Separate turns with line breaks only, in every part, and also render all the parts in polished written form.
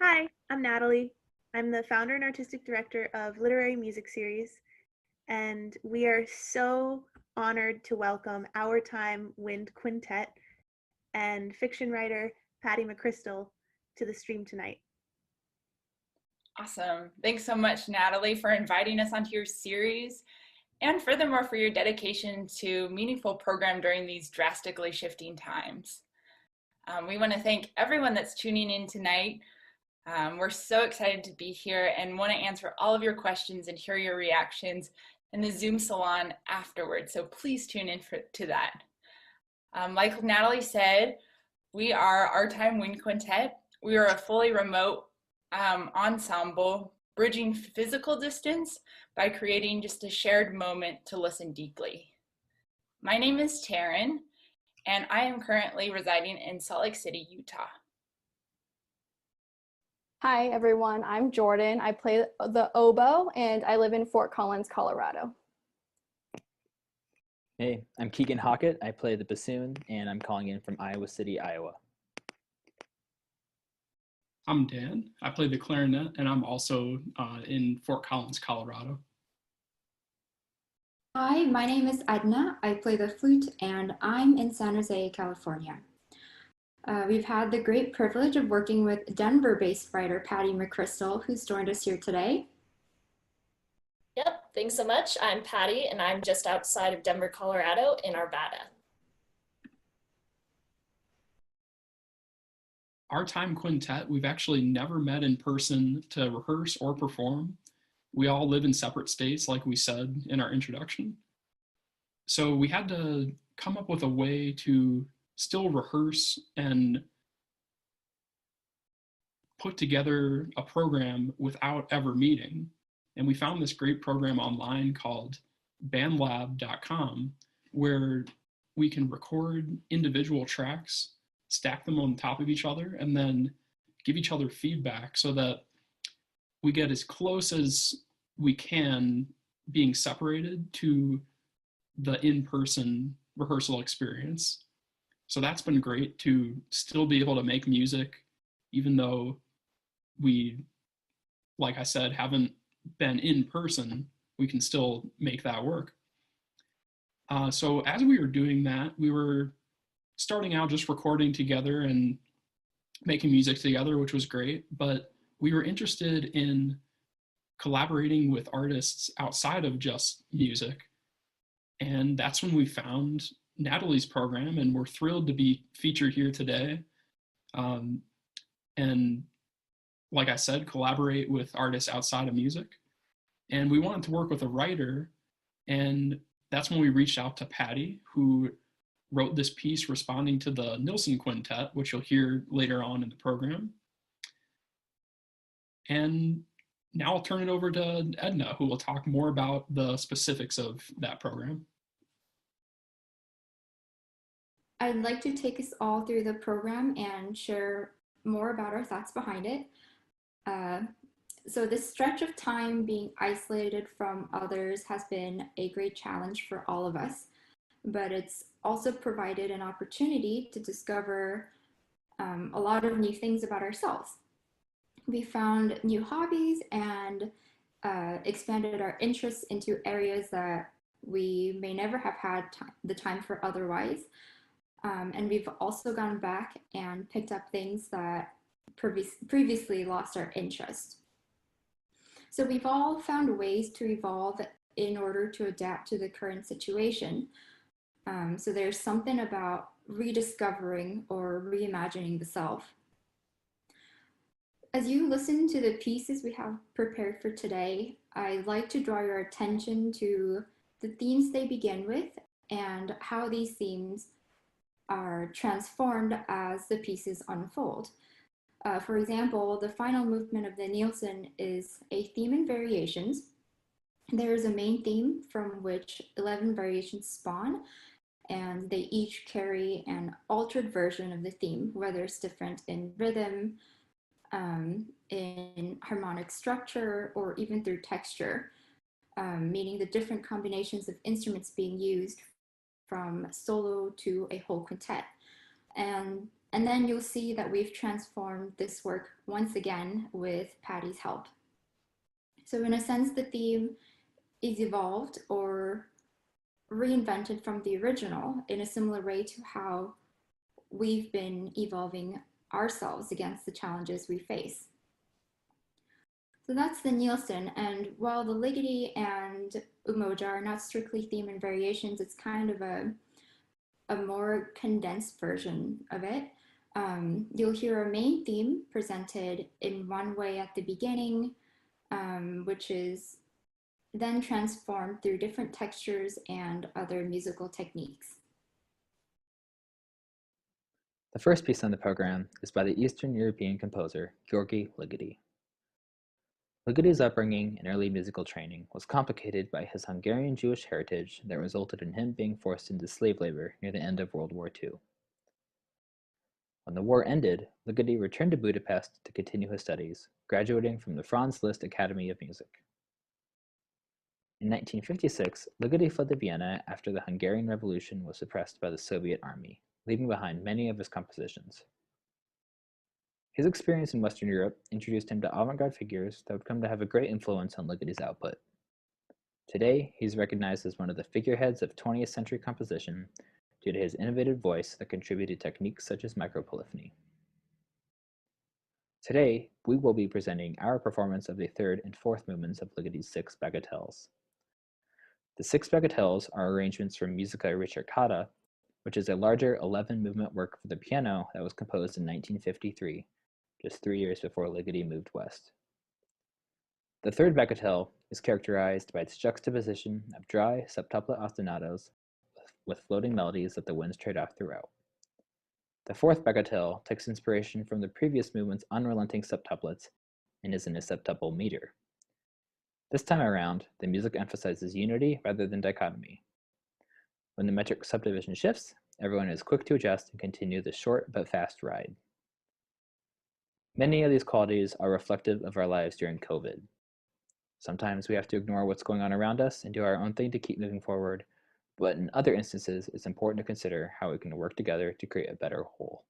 Hi, I'm Natalie. I'm the founder and artistic director of Literary Music Series, and we are so honored to welcome Our Time Wind Quintet and fiction writer Patty McCrystal to the stream tonight.
Awesome. Thanks so much, Natalie, for inviting us onto your series, and furthermore for your dedication to meaningful program during these drastically shifting times. We want to thank everyone that's tuning in tonight. We're so excited to be here and want to answer all of your questions and hear your reactions in the Zoom salon afterwards. So please tune in to that. Like Natalie said, we are Our Time Wind Quintet. We are a fully remote ensemble, bridging physical distance by creating just a shared moment to listen deeply. My name is Taryn, and I am currently residing in Salt Lake City, Utah.
Hi, everyone. I'm Jordan. I play the oboe, and I live in Fort Collins, Colorado.
Hey, I'm Keegan Hockett. I play the bassoon, and I'm calling in from Iowa City, Iowa.
I'm Dan. I play the clarinet, and I'm also in Fort Collins, Colorado.
Hi, my name is Edna. I play the flute, and I'm in San Jose, California. We've had the great privilege of working with Denver-based writer Patty McCrystal, who's joined us here today.
Yep, thanks so much. I'm Patty, and I'm just outside of Denver, Colorado in Arvada.
Our Time Quintet, we've actually never met in person to rehearse or perform. We all live in separate states, like we said in our introduction. So we had to come up with a way to still rehearse and put together a program without ever meeting. And we found this great program online called bandlab.com, where we can record individual tracks, stack them on top of each other, and then give each other feedback so that we get as close as we can being separated to the in-person rehearsal experience. So that's been great to still be able to make music, even though we, like I said, haven't been in person, we can still make that work. So as we were doing that, we were starting out just recording together and making music together, which was great, but we were interested in collaborating with artists outside of just music. And that's when we found Natalie's program, and we're thrilled to be featured here today. And like I said, collaborate with artists outside of music. And we wanted to work with a writer, and that's when we reached out to Patty, who wrote this piece responding to the Nielsen Quintet, which you'll hear later on in the program. And now I'll turn it over to Edna, who will talk more about the specifics of that program.
I'd like to take us all through the program and share more about our thoughts behind it. So this stretch of time being isolated from others has been a great challenge for all of us, but it's also provided an opportunity to discover a lot of new things about ourselves. We found new hobbies and expanded our interests into areas that we may never have had the time for otherwise. And we've also gone back and picked up things that previously lost our interest. So we've all found ways to evolve in order to adapt to the current situation. So there's something about rediscovering or reimagining the self. As you listen to the pieces we have prepared for today, I'd like to draw your attention to the themes they begin with and how these themes are transformed as the pieces unfold. For example, the final movement of the Nielsen is a theme in variations. There is a main theme from which 11 variations spawn, and they each carry an altered version of the theme, whether it's different in rhythm, in harmonic structure, or even through texture, meaning the different combinations of instruments being used from solo to a whole quintet. And And then you'll see that we've transformed this work once again with Patty's help. So in a sense, the theme is evolved or reinvented from the original in a similar way to how we've been evolving ourselves against the challenges we face. So that's the Nielsen, and while the Ligeti and Umoja are not strictly theme and variations, it's kind of a more condensed version of it. You'll hear a main theme presented in one way at the beginning, which is then transformed through different textures and other musical techniques.
The first piece on the program is by the Eastern European composer György Ligeti. Ligeti's upbringing and early musical training was complicated by his Hungarian Jewish heritage that resulted in him being forced into slave labor near the end of World War II. When the war ended, Ligeti returned to Budapest to continue his studies, graduating from the Franz Liszt Academy of Music. In 1956, Ligeti fled to Vienna after the Hungarian Revolution was suppressed by the Soviet army, leaving behind many of his compositions. His experience in Western Europe introduced him to avant-garde figures that would come to have a great influence on Ligeti's output. Today, he's recognized as one of the figureheads of 20th century composition due to his innovative voice that contributed techniques such as micropolyphony. Today, we will be presenting our performance of the third and fourth movements of Ligeti's 6 bagatelles. The 6 bagatelles are arrangements from Musica Ricercata, which is a larger 11-movement work for the piano that was composed in 1953, just 3 years before Ligeti moved west. The third bagatelle is characterized by its juxtaposition of dry septuplet ostinatos with floating melodies that the winds trade off throughout. The fourth bagatelle takes inspiration from the previous movement's unrelenting septuplets and is in a septuple meter. This time around, the music emphasizes unity rather than dichotomy. When the metric subdivision shifts, everyone is quick to adjust and continue the short but fast ride. Many of these qualities are reflective of our lives during COVID. Sometimes we have to ignore what's going on around us and do our own thing to keep moving forward, but in other instances, it's important to consider how we can work together to create a better whole.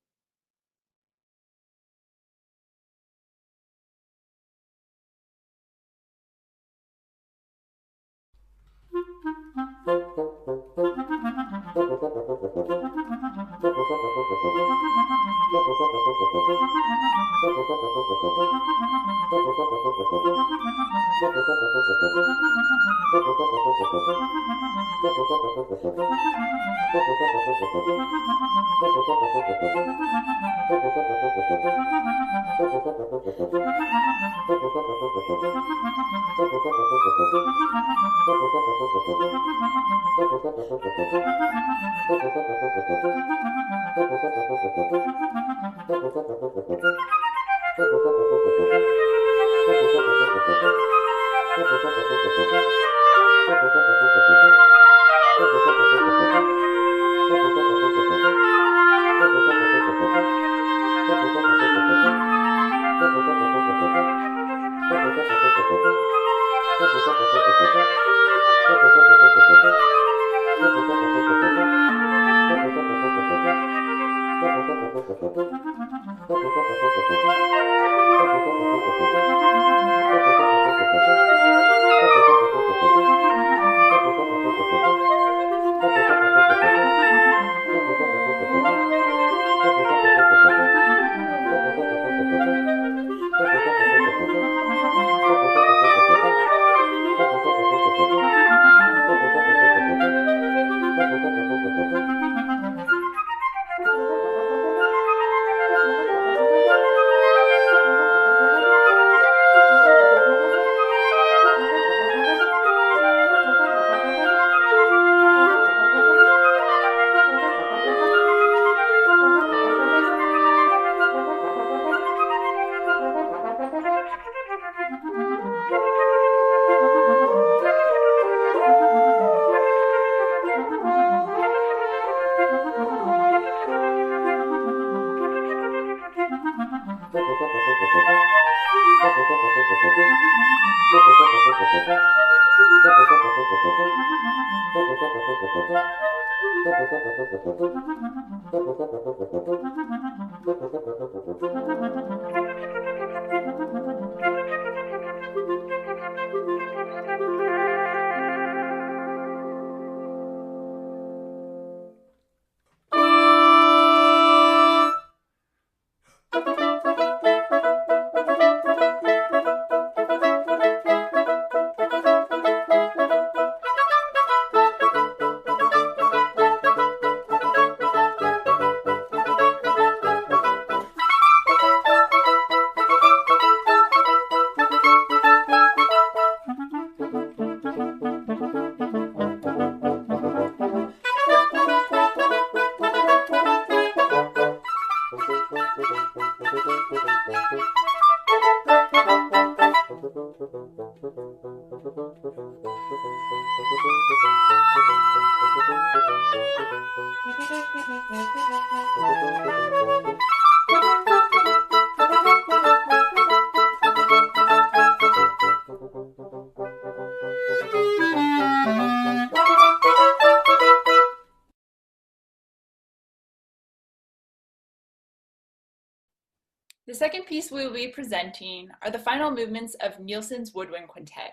The second piece we will be presenting are the final movements of Nielsen's Woodwind Quintet,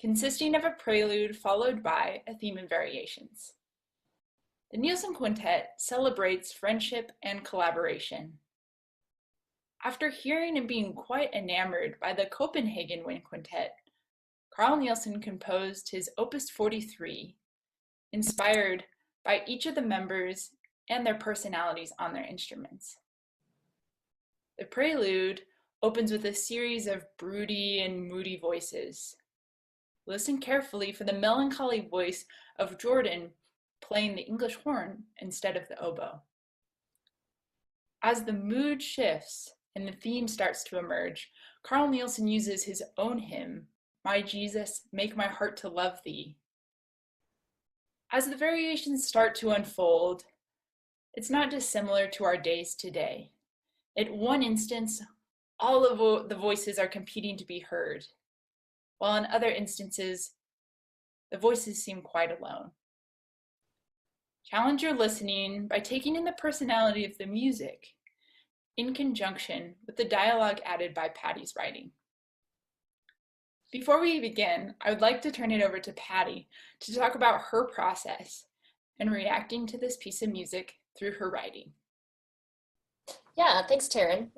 consisting of a prelude followed by a theme and variations. The Nielsen Quintet celebrates friendship and collaboration. After hearing and being quite enamored by the Copenhagen Wind Quintet, Carl Nielsen composed his Opus 43, inspired by each of the members and their personalities on their instruments. The prelude opens with a series of broody and moody voices. Listen carefully for the melancholy voice of Jordan playing the English horn instead of the oboe. As the mood shifts and the theme starts to emerge, Carl Nielsen uses his own hymn, My Jesus, Make My Heart to Love Thee. As the variations start to unfold, it's not dissimilar to our days today. At one instance, all of the voices are competing to be heard, while in other instances, the voices seem quite alone. Challenge your listening by taking in the personality of the music in conjunction with the dialogue added by Patty's writing. Before we begin, I would like to turn it over to Patty to talk about her process and reacting to this piece of music through her writing.
Yeah, thanks, Taryn.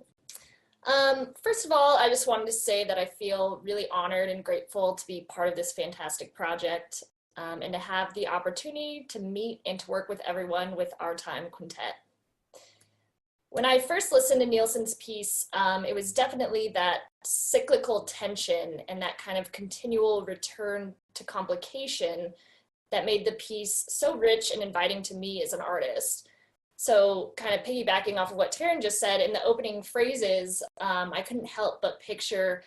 First of all, I just wanted to say that I feel really honored and grateful to be part of this fantastic project and to have the opportunity to meet and to work with everyone with Our Time Quintet. When I first listened to Nielsen's piece, it was definitely that cyclical tension and that kind of continual return to complication that made the piece so rich and inviting to me as an artist. So kind of piggybacking off of what Taryn just said, in the opening phrases, I couldn't help but picture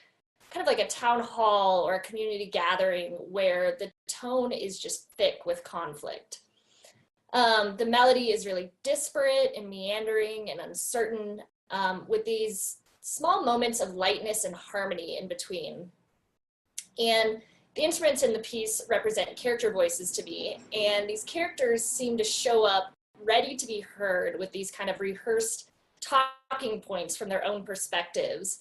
kind of like a town hall or a community gathering where the tone is just thick with conflict. The melody is really disparate and meandering and uncertain, with these small moments of lightness and harmony in between. And the instruments in the piece represent character voices to me, and these characters seem to show up ready to be heard with these kind of rehearsed talking points from their own perspectives,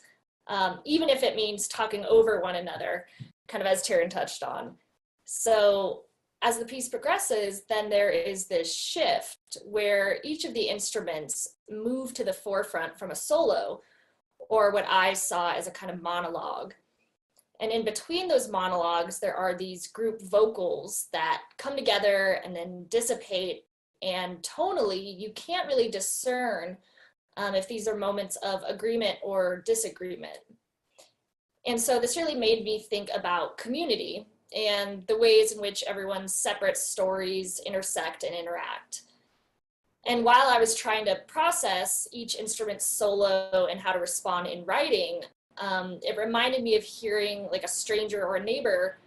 even if it means talking over one another, kind of as Taryn touched on. So as the piece progresses, then there is this shift where each of the instruments move to the forefront from a solo, or what I saw as a kind of monologue. And in between those monologues, there are these group vocals that come together and then dissipate. And tonally, you can't really discern if these are moments of agreement or disagreement. And so this really made me think about community and the ways in which everyone's separate stories intersect and interact. And while I was trying to process each instrument's solo and how to respond in writing, it reminded me of hearing like a stranger or a neighbor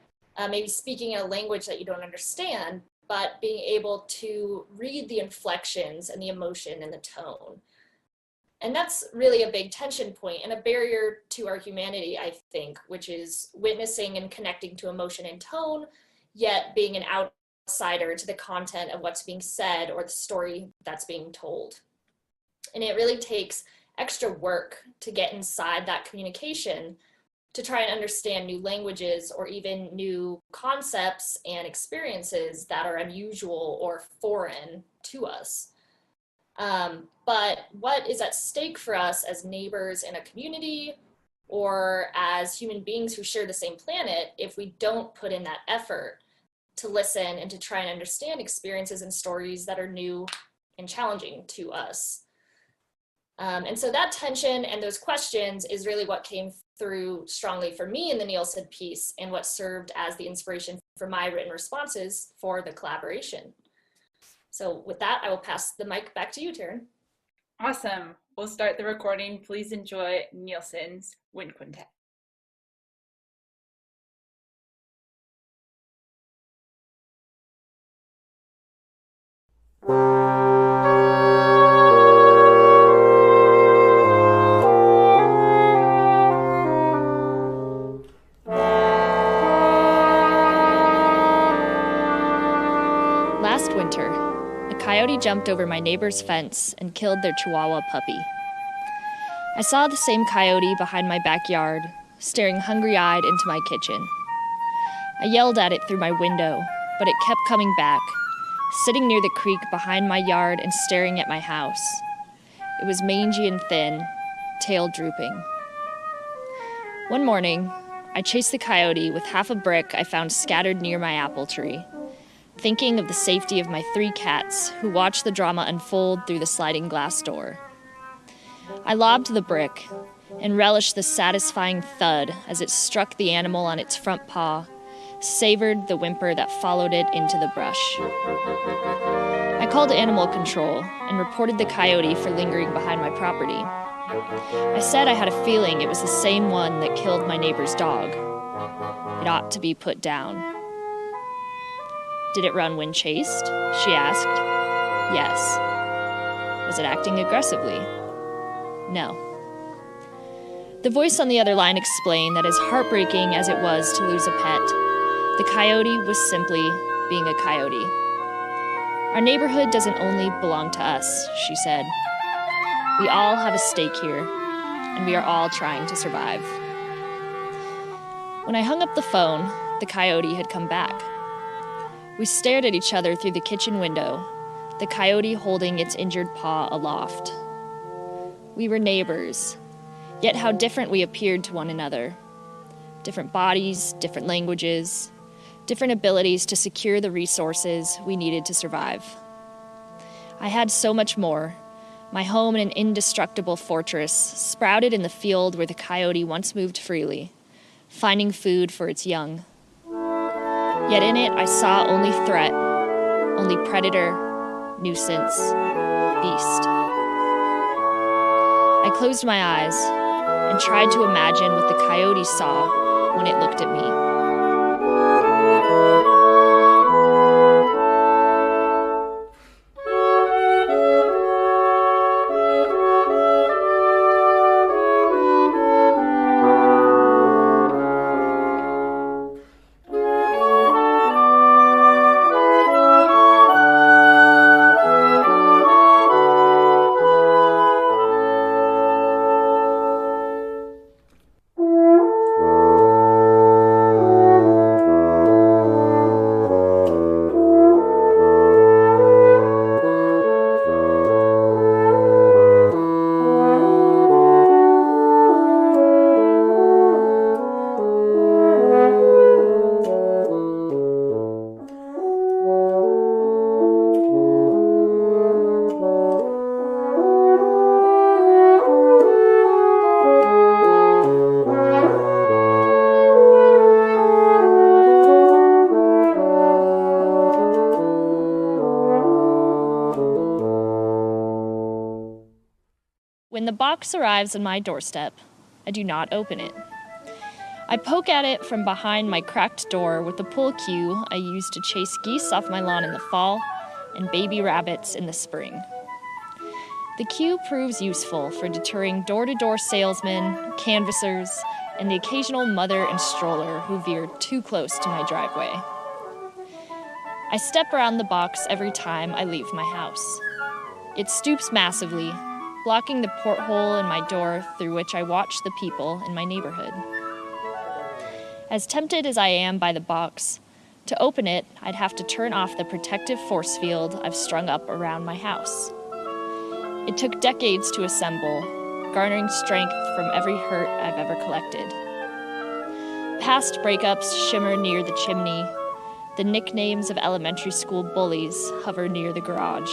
maybe speaking in a language that you don't understand, but being able to read the inflections and the emotion and the tone. And that's really a big tension point and a barrier to our humanity, I think, which is witnessing and connecting to emotion and tone, yet being an outsider to the content of what's being said or the story that's being told. And it really takes extra work to get inside that communication to try and understand new languages or even new concepts and experiences that are unusual or foreign to us. But what is at stake for us as neighbors in a community or as human beings who share the same planet if we don't put in that effort to listen and to try and understand experiences and stories that are new and challenging to us? And so that tension and those questions is really what came through strongly for me in the Nielsen piece and what served as the inspiration for my written responses for the collaboration. So with that, I will pass the mic back to you, Taryn.
Awesome. We'll start the recording. Please enjoy Nielsen's Wind Quintet.
Last winter, a coyote jumped over my neighbor's fence and killed their Chihuahua puppy. I saw the same coyote behind my backyard, staring hungry-eyed into my kitchen. I yelled at it through my window, but it kept coming back, sitting near the creek behind my yard and staring at my house. It was mangy and thin, tail drooping. One morning, I chased the coyote with half a brick I found scattered near my apple tree, thinking of the safety of my 3 cats who watched the drama unfold through the sliding glass door. I lobbed the brick and relished the satisfying thud as it struck the animal on its front paw, savored the whimper that followed it into the brush. I called animal control and reported the coyote for lingering behind my property. I said I had a feeling it was the same one that killed my neighbor's dog. It ought to be put down. Did it run when chased? She asked. Yes. Was it acting aggressively? No. The voice on the other line explained that as heartbreaking as it was to lose a pet, the coyote was simply being a coyote. Our neighborhood doesn't only belong to us, she said. We all have a stake here, and we are all trying to survive. When I hung up the phone, the coyote had come back. We stared at each other through the kitchen window, the coyote holding its injured paw aloft. We were neighbors, yet how different we appeared to one another. Different bodies, different languages, different abilities to secure the resources we needed to survive. I had so much more. My home in an indestructible fortress, sprouted in the field where the coyote once moved freely, finding food for its young. Yet in it I saw only threat, only predator, nuisance, beast. I closed my eyes and tried to imagine what the coyote saw when it looked at me. When the box arrives on my doorstep, I do not open it. I poke at it from behind my cracked door with the pull cue I use to chase geese off my lawn in the fall and baby rabbits in the spring. The cue proves useful for deterring door-to-door salesmen, canvassers, and the occasional mother and stroller who veered too close to my driveway. I step around the box every time I leave my house. It stoops massively, blocking the porthole in my door through which I watch the people in my neighborhood. As tempted as I am by the box, to open it, I'd have to turn off the protective force field I've strung up around my house. It took decades to assemble, garnering strength from every hurt I've ever collected. Past breakups shimmer near the chimney. The nicknames of elementary school bullies hover near the garage.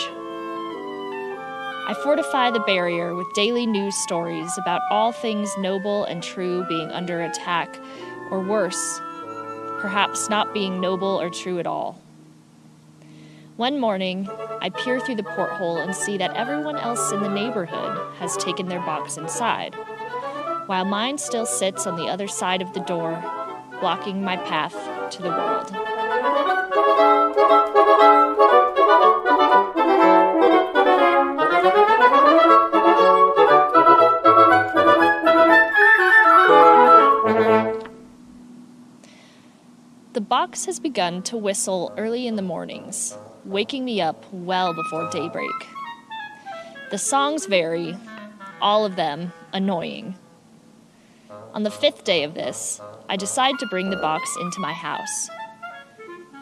I fortify the barrier with daily news stories about all things noble and true being under attack, or worse, perhaps not being noble or true at all. One morning, I peer through the porthole and see that everyone else in the neighborhood has taken their box inside, while mine still sits on the other side of the door, blocking my path to the world. The box has begun to whistle early in the mornings, waking me up well before daybreak. The songs vary, all of them annoying. On the 5th day of this, I decide to bring the box into my house.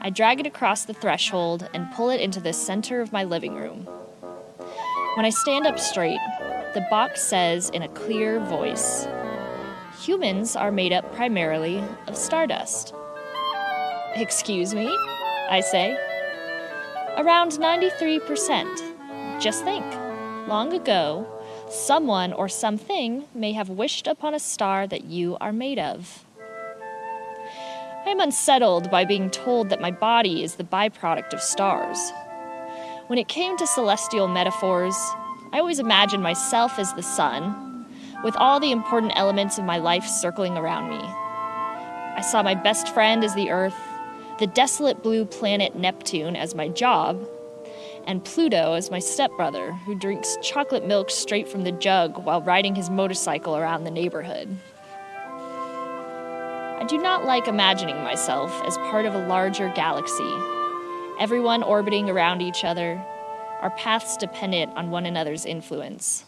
I drag it across the threshold and pull it into the center of my living room. When I stand up straight, the box says in a clear voice, "Humans are made up primarily of stardust." "Excuse me?" I say. "Around 93%. Just think, long ago, someone or something may have wished upon a star that you are made of." I am unsettled by being told that my body is the byproduct of stars. When it came to celestial metaphors, I always imagined myself as the sun, with all the important elements of my life circling around me. I saw my best friend as the Earth, the desolate blue planet Neptune as my job, and Pluto as my stepbrother, who drinks chocolate milk straight from the jug while riding his motorcycle around the neighborhood. I do not like imagining myself as part of a larger galaxy, everyone orbiting around each other, our paths dependent on one another's influence.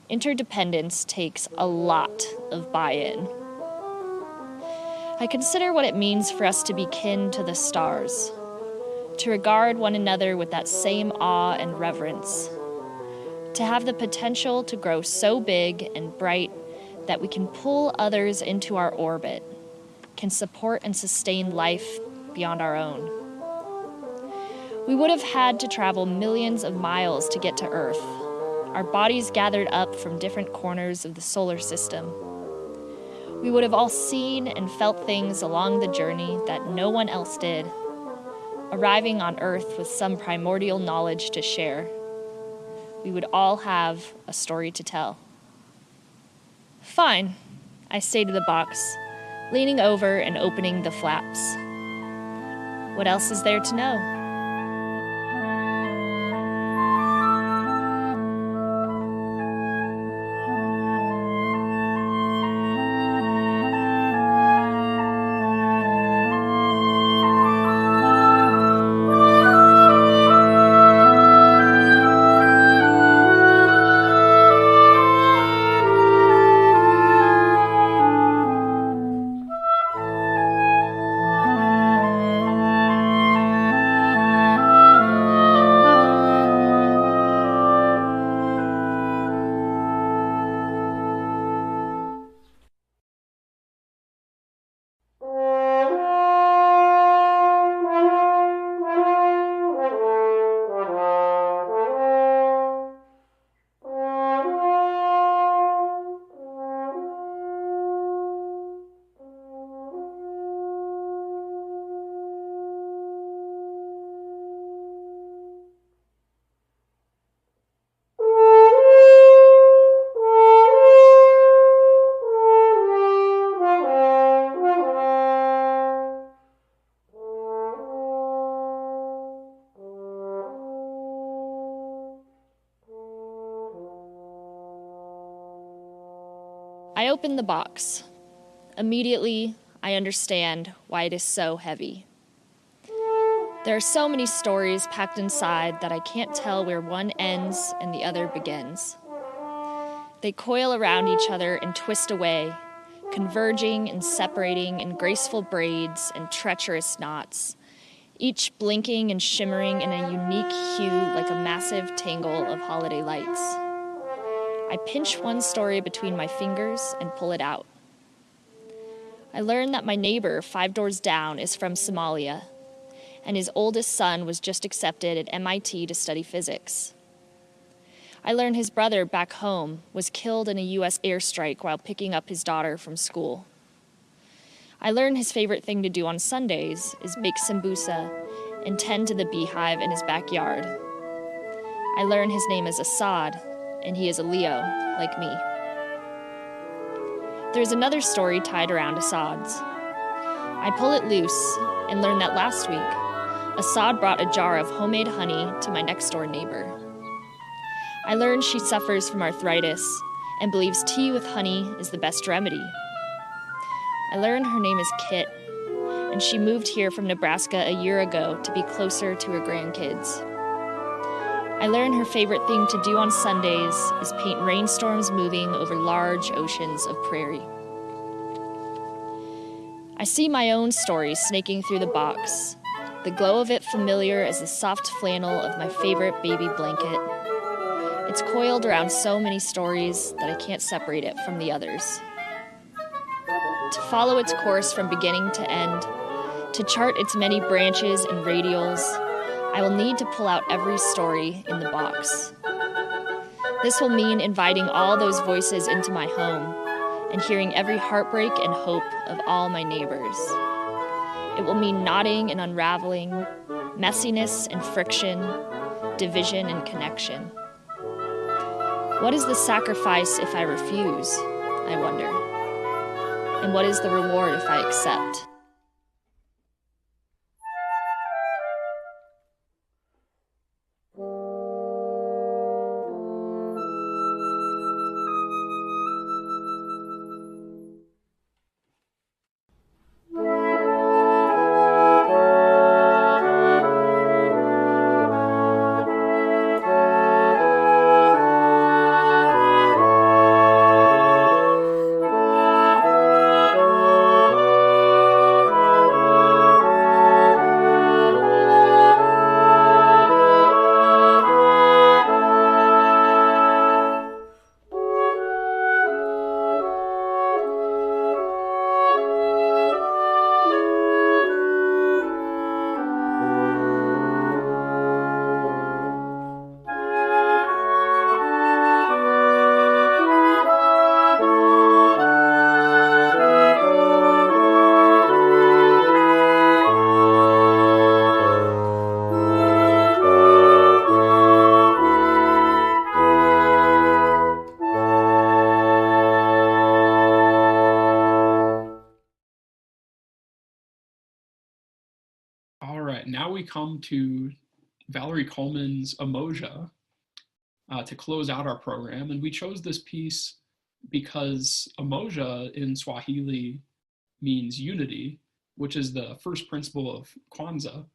Interdependence takes a lot of buy-in. I consider what it means for us to be kin to the stars, to regard one another with that same awe and reverence, to have the potential to grow so big and bright that we can pull others into our orbit, can support and sustain life beyond our own. We would have had to travel millions of miles to get to Earth, our bodies gathered up from different corners of the solar system. We would have all seen and felt things along the journey that no one else did, arriving on Earth with some primordial knowledge to share. We would all have a story to tell. "Fine," I say to the box, leaning over and opening the flaps. "What else is there to know?" I open the box. Immediately, I understand why it is so heavy. There are so many stories packed inside that I can't tell where one ends and the other begins. They coil around each other and twist away, converging and separating in graceful braids and treacherous knots, each blinking and shimmering in a unique hue like a massive tangle of holiday lights. I pinch one story between my fingers and pull it out. I learn that my neighbor 5 doors down is from Somalia, and his oldest son was just accepted at MIT to study physics. I learn his brother back home was killed in a US airstrike while picking up his daughter from school. I learn his favorite thing to do on Sundays is bake sambusa and tend to the beehive in his backyard. I learn his name is Assad, and he is a Leo, like me. There's another story tied around Assad's. I pull it loose and learn that last week, Assad brought a jar of homemade honey to my next-door neighbor. I learn she suffers from arthritis and believes tea with honey is the best remedy. I learn her name is Kit, and she moved here from Nebraska a year ago to be closer to her grandkids. I learn her favorite thing to do on Sundays is paint rainstorms moving over large oceans of prairie. I see my own story snaking through the box, the glow of it familiar as the soft flannel of my favorite baby blanket. It's coiled around so many stories that I can't separate it from the others. To follow its course from beginning to end, to chart its many branches and radials, I will need to pull out every story in the box. This will mean inviting all those voices into my home and hearing every heartbreak and hope of all my neighbors. It will mean knotting and unraveling, messiness and friction, division and connection. What is the sacrifice if I refuse, I wonder? And what is the reward if I accept?
All right, now we come to Valerie Coleman's Emoja to close out our program. And we chose this piece because Emoja in Swahili means unity, which is the first principle of Kwanzaa.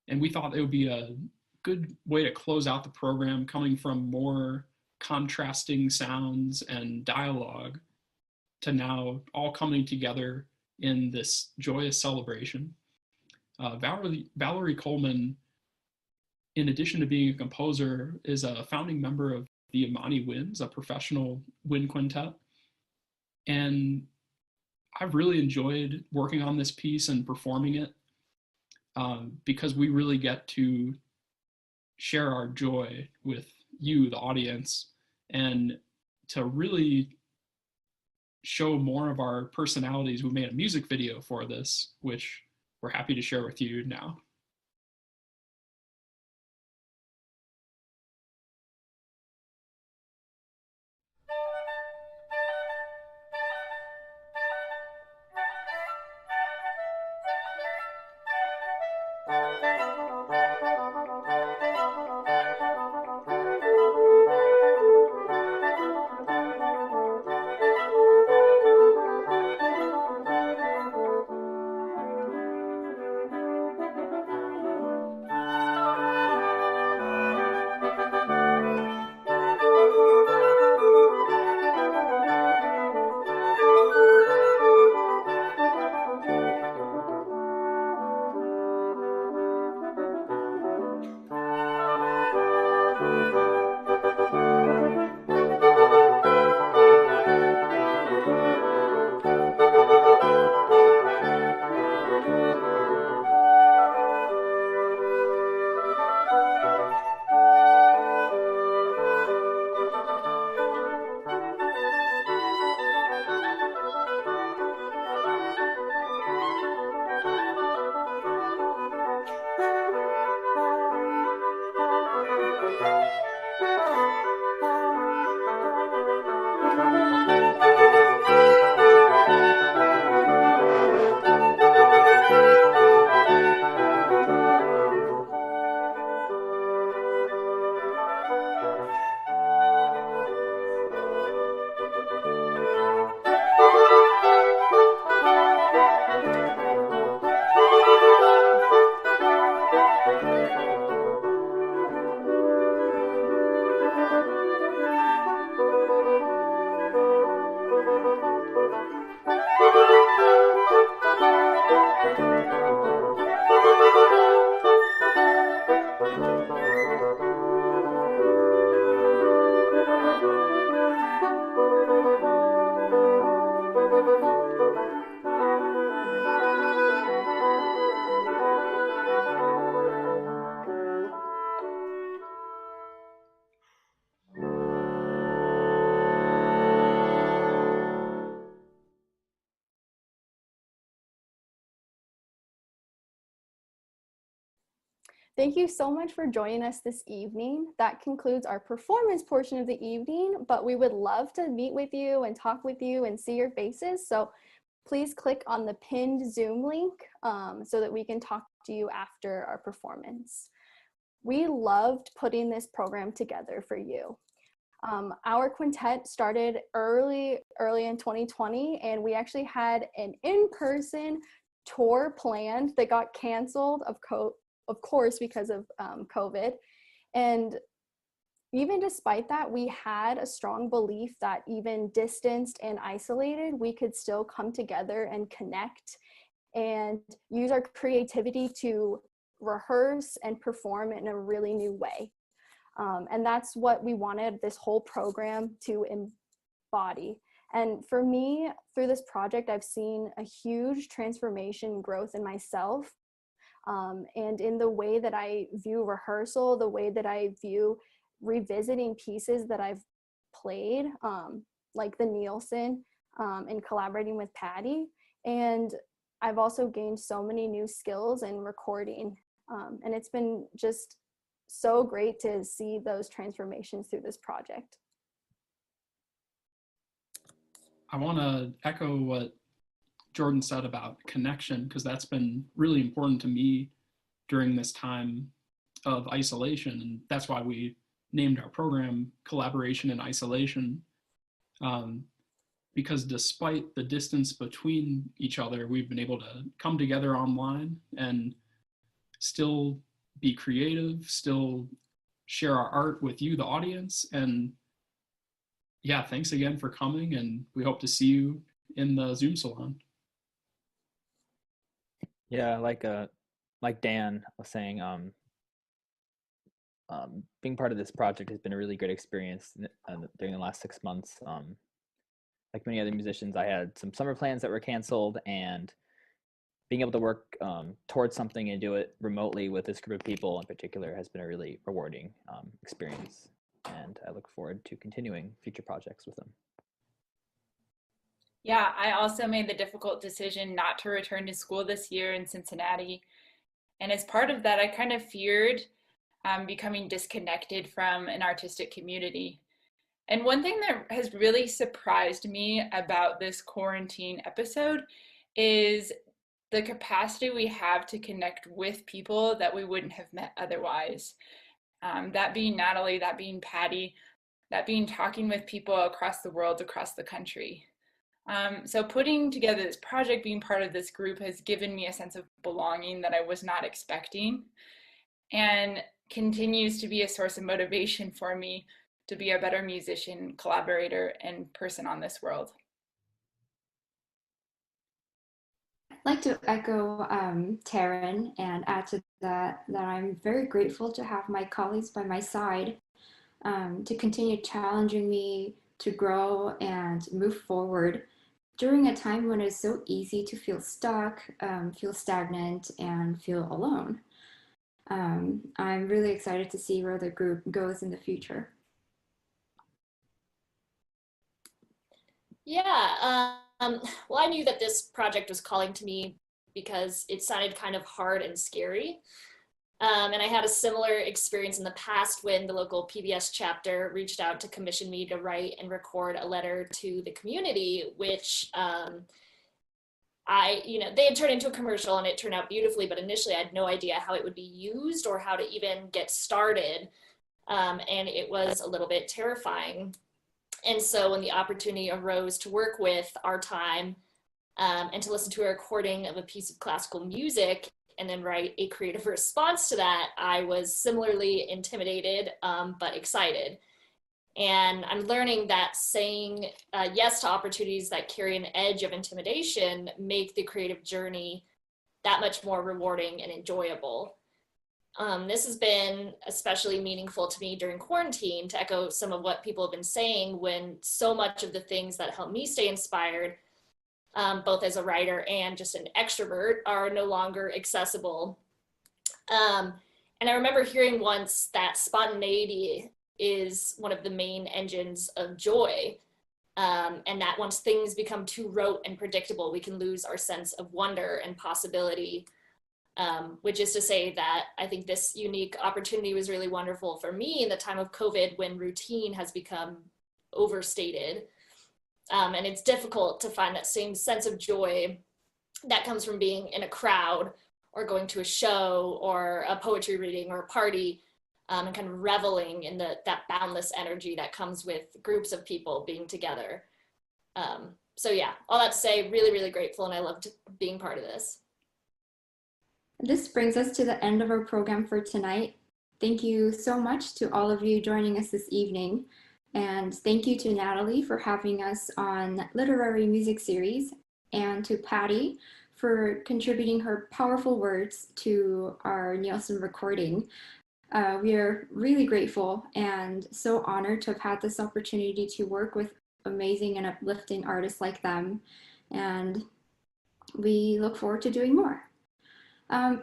And we thought it would be a good way to close out the program, coming from more contrasting sounds and dialogue to now all coming together in this joyous celebration. Valerie Coleman, in addition to being a composer, is a founding member of the Imani Winds, a professional wind quintet. And I've really enjoyed working on this piece and performing it because we really get to share our joy with you, the audience, and to really show more of our personalities. We made a music video for this, which we're happy to share with you now.
Thank you so much for joining us this evening. That concludes our performance portion of the evening, but we would love to meet with you and talk with you and see your faces. So please click on the pinned Zoom link so that we can talk to you after our performance. We loved putting this program together for you. Our quintet started early in 2020, and we actually had an in-person tour planned that got canceled, of course, because of COVID. And even despite that, we had a strong belief that even distanced and isolated, we could still come together and connect and use our creativity to rehearse and perform in a really new way. And that's what we wanted this whole program to embody. And for me, through this project, I've seen a huge transformation growth in myself and in the way that I view rehearsal, the way that I view revisiting pieces that I've played, like the Nielsen, and collaborating with Patty. And I've also gained so many new skills in recording. And it's been just so great to see those transformations through this project.
I want to echo what Jordan said about connection, because that's been really important to me during this time of isolation. And that's why we named our program Collaboration in Isolation. Because despite the distance between each other, we've been able to come together online and still be creative, still share our art with you, the audience. And yeah, thanks again for coming, and we hope to see you in the Zoom salon.
Yeah, like Dan was saying, being part of this project has been a really great experience during the last 6 months. Like many other musicians, I had some summer plans that were canceled, and being able to work towards something and do it remotely with this group of people in particular has been a really rewarding experience. And I look forward to continuing future projects with them.
Yeah, I also made the difficult decision not to return to school this year in Cincinnati. And as part of that, I kind of feared becoming disconnected from an artistic community. And one thing that has really surprised me about this quarantine episode is the capacity we have to connect with people that we wouldn't have met otherwise. That being Natalie, that being Patty, that being talking with people across the world, across the country. So putting together this project, being part of this group, has given me a sense of belonging that I was not expecting, and continues to be a source of motivation for me to be a better musician, collaborator, and person on this world.
I'd like to echo Taryn and add to that I'm very grateful to have my colleagues by my side to continue challenging me to grow and move forward during a time when it's so easy to feel stuck, feel stagnant, and feel alone. I'm really excited to see where the group goes in the future.
Yeah, well, I knew that this project was calling to me because it sounded kind of hard and scary. And I had a similar experience in the past when the local PBS chapter reached out to commission me to write and record a letter to the community, which they had turned into a commercial and it turned out beautifully, but initially I had no idea how it would be used or how to even get started. And it was a little bit terrifying. And so when the opportunity arose to work with our time and to listen to a recording of a piece of classical music and then write a creative response to that, I was similarly intimidated, but excited. And I'm learning that saying yes to opportunities that carry an edge of intimidation make the creative journey that much more rewarding and enjoyable. This has been especially meaningful to me during quarantine, to echo some of what people have been saying, when so much of the things that help me stay inspired, both as a writer and just an extrovert, are no longer accessible. And I remember hearing once that spontaneity is one of the main engines of joy, and that once things become too rote and predictable, we can lose our sense of wonder and possibility. which is to say that I think this unique opportunity was really wonderful for me in the time of COVID when routine has become overstated. And it's difficult to find that same sense of joy that comes from being in a crowd or going to a show or a poetry reading or a party, and kind of reveling in that boundless energy that comes with groups of people being together. So yeah, all that to say, really, really grateful, and I loved being part of this.
This brings us to the end of our program for tonight. Thank you so much to all of you joining us this evening. And thank you to Natalie for having us on Literary Music Series, and to Patty for contributing her powerful words to our Nielsen recording. We are really grateful and so honored to have had this opportunity to work with amazing and uplifting artists like them. And we look forward to doing more.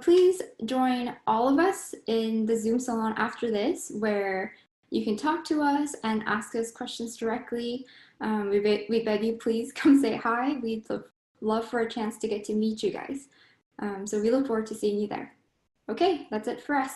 Please join all of us in the Zoom salon after this, where you can talk to us and ask us questions directly. We beg you, please come say hi. We'd love for a chance to get to meet you guys. So we look forward to seeing you there. Okay, that's it for us.